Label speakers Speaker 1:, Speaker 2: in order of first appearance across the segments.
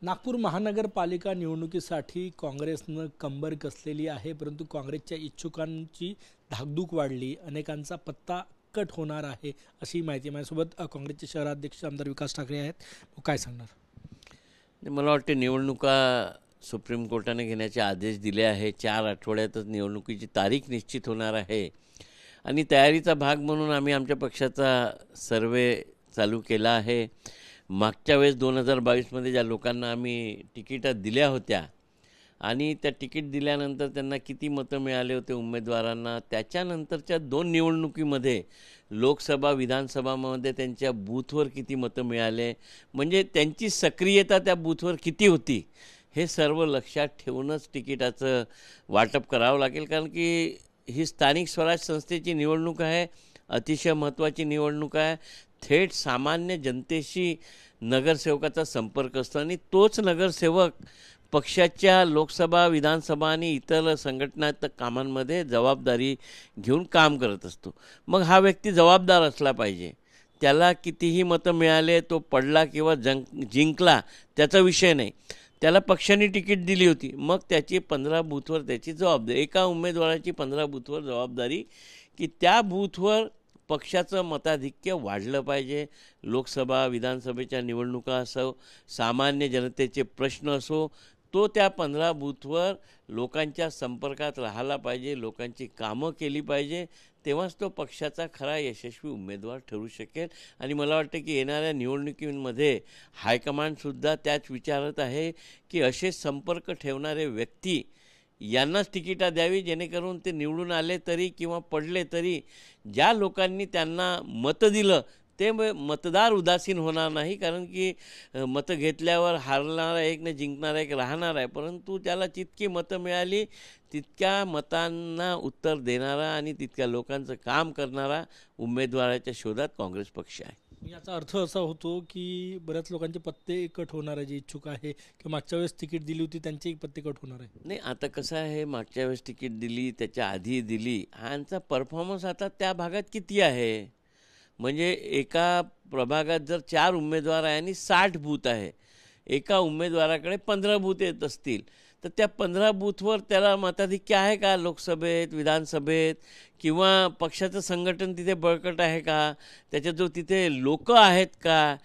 Speaker 1: नागपूर महानगरपालिका निवडणुकीसाठी काँग्रेसनं कंबर कसलेली आहे, परंतु काँग्रेसच्या इच्छुकांची धाकधूक वाढली, अनेकांचा पत्ता कट होणार आहे अशी माहिती माझ्यासोबत काँग्रेसचे शहराध्यक्ष आमदार विकास ठाकरे आहेत। काय सांगणार?
Speaker 2: मला वाटते निवडणुका सुप्रीम कोर्टाने घेण्याचे आदेश दिले आहे। 4 आठवड्यातच निवडणुकीची तारीख निश्चित होणार आहे आणि तयारीचा भाग म्हणून आम्ही आमच्या पक्षाचा सर्वे चालू केला आहे। मागच्या वेळेस 2022 मध्ये ज्या लोकांना आम्ही तिकीट दिल्या होत्या आणि त्या तिकीट दिल्यानंतर त्यांना किती मतं मिळाले होते उमेदवारांना, त्याच्यानंतरच्या 2 निवडणुकीमध्ये लोकसभा विधानसभामध्ये त्यांच्या बूथवर किती मतं मिळाले, म्हणजे त्यांची सक्रियता त्या बूथवर किती होती, हे सर्व लक्षात ठेवूनच तिकिटाचं वाटप करावं लागेल। कारण की ही स्थानिक स्वराज संस्थेची निवडणूक आहे, अतिशय महत्त्वाची निवडणूक आहे। थेट सामान्य जनतेशी नगरसेवकाचा संपर्क असतो आणि तोच नगरसेवक पक्षाच्या लोकसभा विधानसभा आणि इतर संघटनात्मक कामांमध्ये जबाबदारी घेऊन काम करत असतो। मग हा व्यक्ती जबाबदार असला पाहिजे। त्याला कितीही मतं मिळाले, तो पडला किंवा जिंकला त्याचा विषय नाही, त्याला पक्षाने तिकीट दिली होती, मग त्याची 15 बूथवर त्याची जबाबदारी, एका उमेदवाराची 15 बूथवर जबाबदारी की त्या बूथवर पक्षाचं मताधिक्य वाढलं पाहिजे। लोकसभा विधानसभेच्या निवडणुका असो, सामान्य जनतेचे प्रश्न असो, तो त्या 15 बूथवर लोकांच्या संपर्कात राहिला पाहिजे, लोकांची कामं केली पाहिजे, तेव्हाच तो पक्षाचा खरा यशस्वी उमेदवार ठरू शकेल। आणि मला वाटतं की येणाऱ्या निवडणुकीमध्ये हायकमांडसुद्धा त्याच विचारत आहे की असे संपर्क ठेवणारे व्यक्ती यांनाच तिकिटा द्यावी, जेणेकरून ते निवडून आले तरी किंवा पडले तरी ज्या लोकांनी त्यांना मतं दिलं ते मतदार उदासीन होणार नाही। कारण की मतं घेतल्यावर हारणारा एक न जिंकणारा एक राहणार आहे, परंतु त्याला जितकी मतं मिळाली तितक्या मतांना उत्तर देणारा आणि तितक्या लोकांचं काम करणारा उमेदवाराच्या शोधात काँग्रेस पक्ष आहे।
Speaker 1: याचा अर्थ असा होतो की बऱ्याच लोकांचे पत्ते कट होणार आहे, जे इच्छुक आहे किंवा मागच्या वेळेस तिकीट दिली होती त्यांचेही पत्ते कट होणार आहे।
Speaker 2: नाही, आता कसं आहे, मागच्या वेळेस तिकीट दिली, त्याच्या आधी दिली, ह्यांचा परफॉर्मन्स आता त्या भागात किती आहे? म्हणजे एका प्रभागात जर 4 उमेदवार आहे आणि 60 बूथ आहे, एका उमेदवाराकडे 15 बूथ येत असतील तर त्या 15 बूथवर त्याला मताधिक्य आहे का लोकसभेत विधानसभेत, किंवा पक्षाचं संघटन तिथे बळकट आहे का, त्याच्याजवळ तिथे लोक आहेत का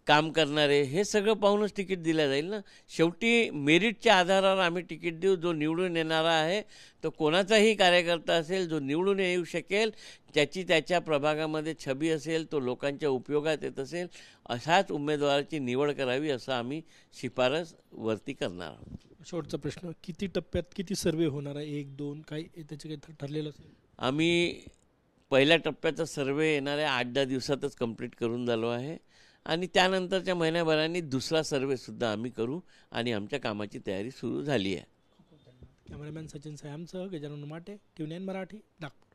Speaker 2: काम करणारे, हे सगळं पाहूनच तिकीट दिलं जाईल ना। शेवटी मेरिटच्या आधारावर आम्ही तिकीट देऊ। जो निवडून येणारा आहे तो कोणाचाही कार्यकर्ता असेल, जो निवडून येऊ शकेल, त्याची त्याच्या प्रभागामध्ये छबी असेल, तो लोकांच्या उपयोगात येत असेल, अशाच उमेदवाराची निवड करावी असं आम्ही शिफारस वरती करणार आहोत।
Speaker 1: शेवटचा प्रश्न, किती टप्प्यात किती सर्वे होणार आहे? 1 2 काही त्याचे काही ठरलेलं असेल?
Speaker 2: आम्ही पहिल्या टप्प्याचा सर्वे येणाऱ्या 8-10 दिवसातच कंप्लीट करून झालो आहे आणि त्यानंतरच्या महिन्याभराने दुसरा सर्वेसुद्धा आम्ही करू आणि आमच्या कामाची तयारी सुरू झाली आहे।
Speaker 1: कॅमेरामॅन सचिन सायमसह गजानन माटे, TVNN मराठी, नागपूर।